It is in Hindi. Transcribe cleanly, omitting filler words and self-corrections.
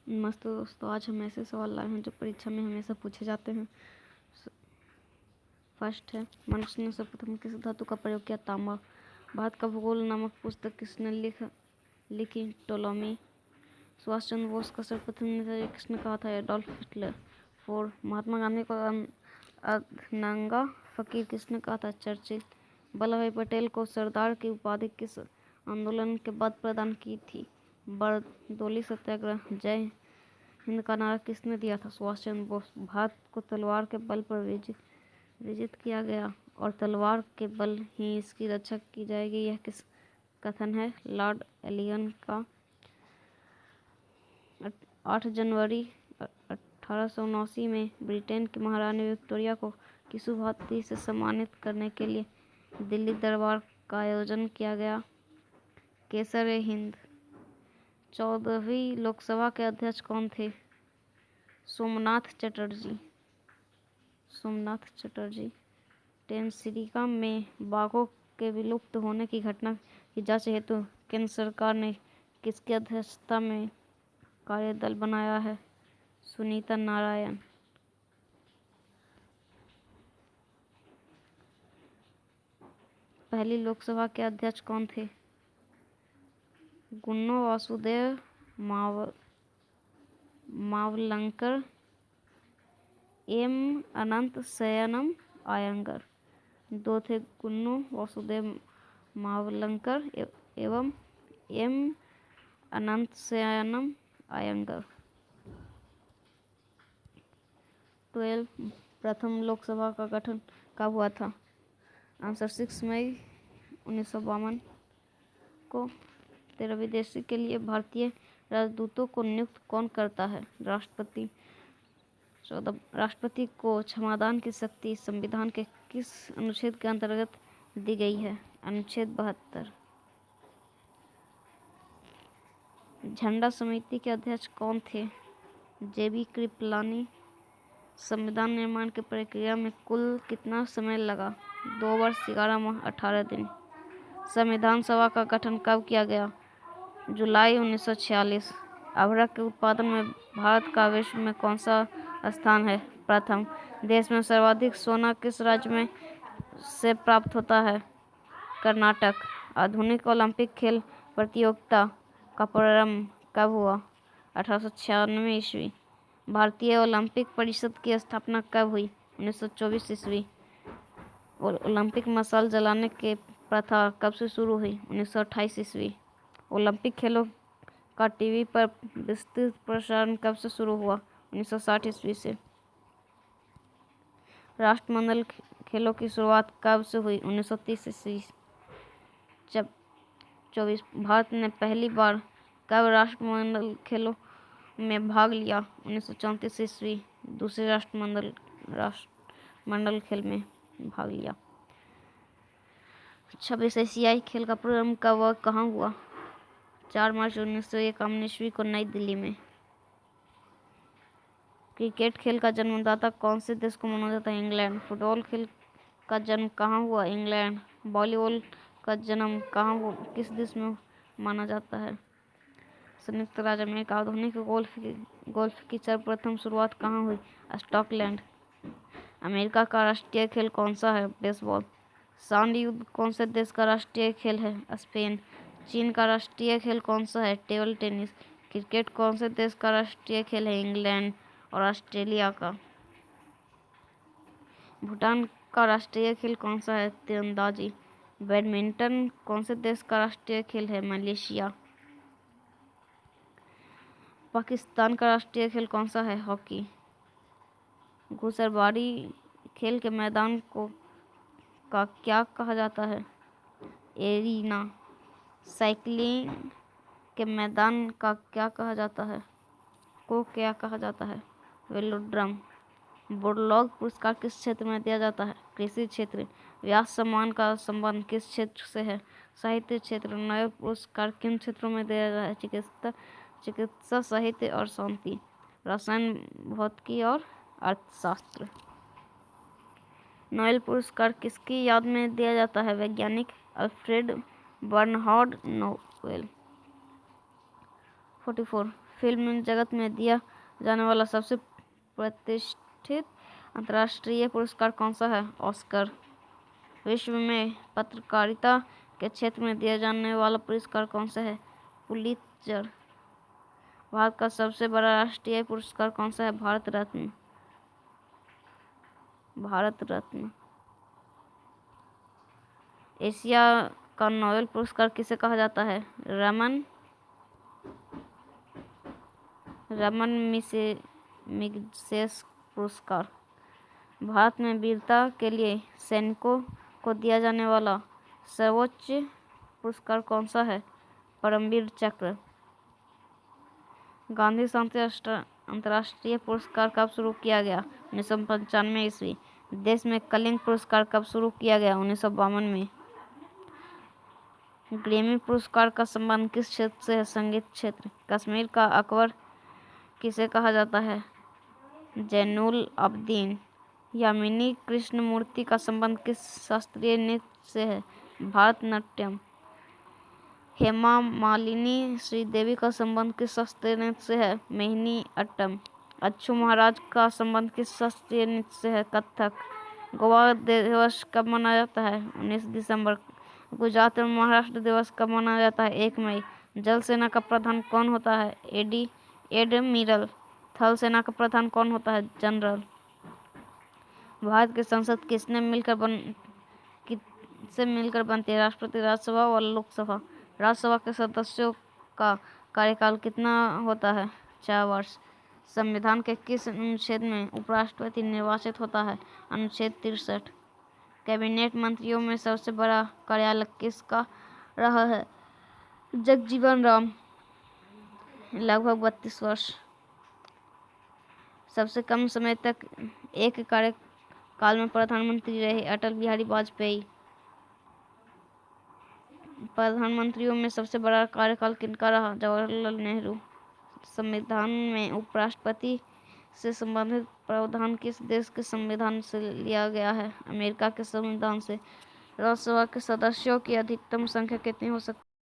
नमस्ते दोस्तों, आज हम ऐसे सवाल लाए हैं जो परीक्षा में हमेशा पूछे जाते हैं। फर्स्ट है, मनुष्य ने सर्वप्रथम किस धातु का प्रयोग किया? तांबा। भारत का भूगोल नामक पुस्तक किसने लिखी? टोलोमी। सुभाष चंद्र बोस का सर्वप्रथम नेता किसने कहा था? Adolf Hitler. 4, महात्मा गांधी को अधनंगा फकीर किसने कहा था? चर्चिल। वल्लभ भाई पटेल को सरदार की उपाधि किस आंदोलन के बाद प्रदान की थी? बरदौली सत्याग्रह। जय हिंद का नारा किसने दिया था? सुभाष चंद्र बोस। भारत को तलवार के बल पर विजित किया गया और तलवार के बल ही इसकी रक्षा की जाएगी, यह किस कथन है? लॉर्ड एलियन का। 8 जनवरी 1879 में ब्रिटेन की महारानी विक्टोरिया को किस उपाधि से सम्मानित करने के लिए दिल्ली दरबार का आयोजन किया गया? केसर-ए-हिंद। 14वीं लोकसभा के अध्यक्ष कौन थे? सोमनाथ चटर्जी। टेनसिरिका में बाघों के विलुप्त होने की घटना की जांच हेतु केंद्र सरकार ने किसकी अध्यक्षता में कार्यदल बनाया है? सुनीता नारायण। पहली लोकसभा के अध्यक्ष कौन थे? गुन्नो वासुदेव मावलंकर, एम अनंत शयनम आयंगर। 2 थे गुन्नो वासुदेव मावलंकर एवं एम अनंत शयनम आयंगर। 12, प्रथम लोकसभा का गठन कब हुआ था? आंसर 6 मई 1952 को। 13 विदेशी के लिए भारतीय राजदूतों को नियुक्त कौन करता है? राष्ट्रपति। 14, राष्ट्रपति को क्षमादान की शक्ति संविधान के किस अनुच्छेद के अंतर्गत दी गई है? अनुच्छेद 72। झंडा समिति के अध्यक्ष कौन थे? जेबी कृपलानी। संविधान निर्माण की प्रक्रिया में कुल कितना समय लगा? 2 वर्ष 11 माह 18 दिन। संविधान सभा का गठन कब किया गया? जुलाई 1946। अभ्रक के उत्पादन में भारत का विश्व में कौन सा स्थान है? प्रथम। देश में सर्वाधिक सोना किस राज्य में से प्राप्त होता है? कर्नाटक। आधुनिक ओलंपिक खेल प्रतियोगिता का प्रारंभ कब हुआ? 1896 ईस्वी। भारतीय ओलंपिक परिषद की स्थापना कब हुई? 1924 ईस्वी। ओलंपिक मशाल जलाने की प्रथा कब से शुरू हुई? 1928 ईस्वी। ओलंपिक खेलों का टीवी पर विस्तृत प्रसारण कब से शुरू हुआ? 1960 ईस्वी से। राष्ट्रमंडल खेलों की शुरुआत कब से हुई? 1930 ईस्वी। 24, भारत ने पहली बार कब राष्ट्रमंडल खेलों में भाग लिया? 1934 ईस्वी। दूसरे राष्ट्रमंडल खेल में भाग लिया। 26, एशियाई खेल का प्रारंभ कब व कहाँ हुआ? 4 मार्च 1951 ईस्वी को नई दिल्ली में। क्रिकेट खेल का जन्मदाता कौन से देश को माना जाता है? इंग्लैंड। फुटबॉल खेल का जन्म कहाँ हुआ? इंग्लैंड। वॉलीबॉल का जन्म कहाँ हुआ? किस देश में माना जाता है? संयुक्त राज्य अमेरिका। आधुनिक गोल्फ की सर्वप्रथम शुरुआत कहाँ हुई? स्कॉटलैंड। अमेरिका का राष्ट्रीय खेल कौन सा है? बेसबॉल। सांड युद्ध कौन से देश का राष्ट्रीय खेल है? स्पेन। चीन का राष्ट्रीय खेल कौन सा है? Table tennis. क्रिकेट कौन से देश का राष्ट्रीय खेल है? इंग्लैंड और ऑस्ट्रेलिया का। भूटान का राष्ट्रीय खेल कौन सा है? तीरंदाजी। बैडमिंटन कौन से देश का राष्ट्रीय खेल है? मलेशिया। पाकिस्तान का राष्ट्रीय खेल कौन सा है? हॉकी। घुड़सवारी खेल के मैदान को का क्या कहा जाता है? एरीना। साइकिलिंग के मैदान का क्या कहा जाता है? क्या कहा जाता है? वेलोड्रम। बुरलॉग पुरस्कार किस क्षेत्र में दिया जाता है? कृषि क्षेत्र। व्यास सम्मान का संबंध किस क्षेत्र से है? साहित्य क्षेत्र। नोबेल पुरस्कार किन क्षेत्रों में दिया जाता है? चिकित्सा, साहित्य और शांति। रसायन, भौतिकी और अर्थशास्त्र। नोबेल पुरस्कार किसकी याद में दिया जाता है? वैज्ञानिक अल्फ्रेड बर्नहार्ड नोबेल। 44 फिल्म जगत में दिया जाने वाला सबसे प्रतिष्ठित अंतर्राष्ट्रीय पुरस्कार कौन सा है? ऑस्कर। विश्व में पत्रकारिता के क्षेत्र में दिया जाने वाला पुरस्कार कौन सा है? पुलित्जर। भारत का सबसे बड़ा राष्ट्रीय पुरस्कार कौन सा है? भारत रत्न। भारत रत्न। एशिया का नोबेल पुरस्कार किसे कहा जाता है? रमन मैग्सेसे पुरस्कार। भारत में वीरता के लिए सैनिकों को दिया जाने वाला सर्वोच्च पुरस्कार कौन सा है? परमवीर चक्र। गांधी शांति अंतर्राष्ट्रीय पुरस्कार कब शुरू किया गया? 1995 ईस्वी। देश में कलिंग पुरस्कार कब शुरू किया गया? 1952 में। ग्रैमी पुरस्कार का संबंध किस क्षेत्र से है? संगीत क्षेत्र। कश्मीर का अकबर किसे कहा जाता है? जैनुल आबदीन। यामिनी कृष्णमूर्ति का संबंध किस शास्त्रीय नृत्य से है? भारतनाट्यम। हेमा मालिनी श्रीदेवी का संबंध किस शास्त्रीय नृत्य से है? मोहिनी अट्टम। अच्छू महाराज का संबंध किस शास्त्रीय नृत्य से है? कथक। गोवा दिवस कब मनाया जाता है? 19 दिसंबर। गुजरात में महाराष्ट्र दिवस कब मनाया जाता है? 1 मई। जल सेना का प्रधान कौन होता है? एडमिरल। थल सेना का प्रधान कौन होता है? जनरल। भारत की संसद किससे मिलकर बनती है? राष्ट्रपति, राज्यसभा और लोकसभा। राज्यसभा के सदस्यों का कार्यकाल कितना होता है? 4 वर्ष। संविधान के किस अनुच्छेद में उपराष्ट्रपति निर्वाचित होता है? अनुच्छेद 63। कैबिनेट मंत्रियों में सबसे बड़ा कार्यालय किसका रहा है? जगजीवन राम। लगभग 32 वर्ष। सबसे कम समय तक एक कार्यकाल में प्रधानमंत्री रहे? अटल बिहारी वाजपेयी। प्रधानमंत्रियों में सबसे बड़ा कार्यकाल किनका रहा? जवाहरलाल नेहरू। संविधान में उपराष्ट्रपति से संबंधित प्रावधान किस देश के संविधान से लिया गया है? अमेरिका के संविधान से। राज्यसभा के सदस्यों की अधिकतम संख्या कितनी हो सकती है?